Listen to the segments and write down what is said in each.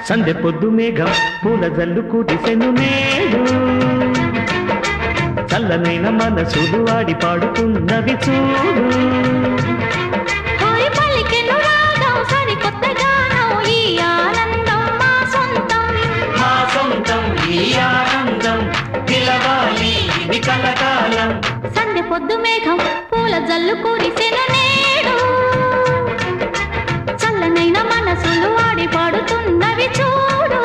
సందె పొద్దు మేఘం పూల జల్లు కురిసెను నేడు చల్లనైన మనసులు ఆడి పాడుతున్నవి చూడు పలికెను రాగం సరికొత్త గానం ఈ ఆనందం మా సొంతం మా సొంతం ఈ ఆనందం పిలవాలి ఇది కలకాలం సందె పొద్దు మేఘం పూల జల్లు కురిసెను నేడు చల్లనైన మనసులు ఆడి పాడుతున్నవి చూడు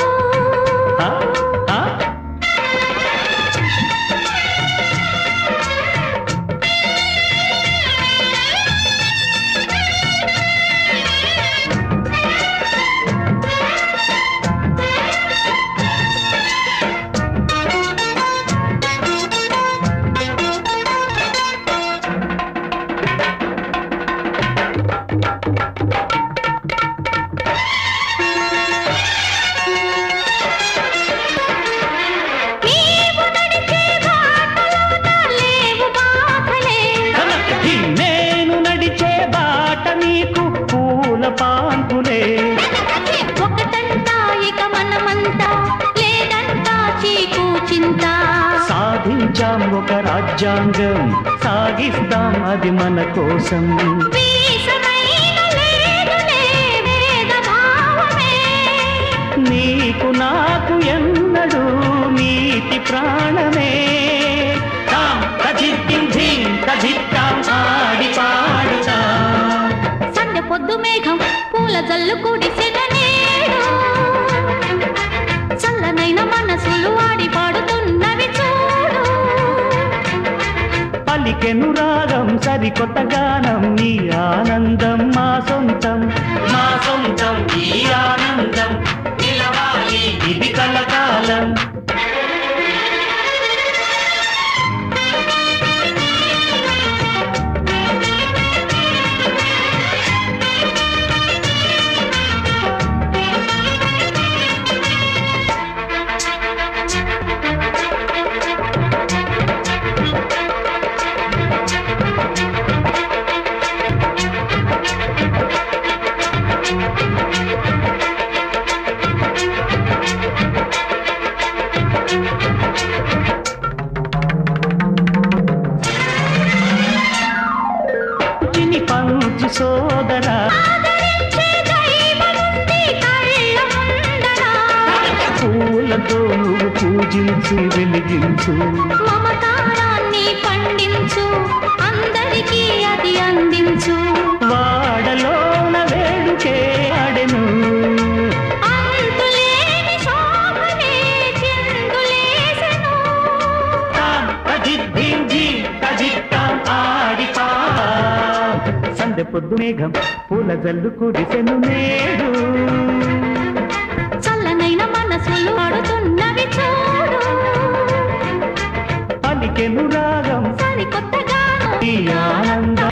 సాధించాం ఒక రాజ్యాంగం సాగిస్తాం అది మన కోసం నీకు నాకు ఎన్నడు నీతి ప్రాణమే ఆడి పాడుతా సందె పొద్దు మేఘం పూల జల్లు కుడిసెన నేడు చల్లనైన మనసులు ఆడి పాడుతున్నవి చూడు పలికెను రాగం సరికొత్త గానం ఈ ఆనందం మా సొంతం ఈ ఆనందం నిలవాలి ఇది కలకాలం పంచు సోదరా పూలతో నువ్వు పూజించి వెలిగించు మమకారాన్ని పండించు అందరికీ అది అందించు వాడలోన వేడుకే ఆడెను అంతులేని శోభనే చిందులేసెను సందె పొద్దు మేఘం పూల జల్లు కురిసెను నేడు చల్లనైన మనసులు ఆడుతున్నవి చూడు పలికెను రాగం సరికొత్త గానం ఈ ఆనందం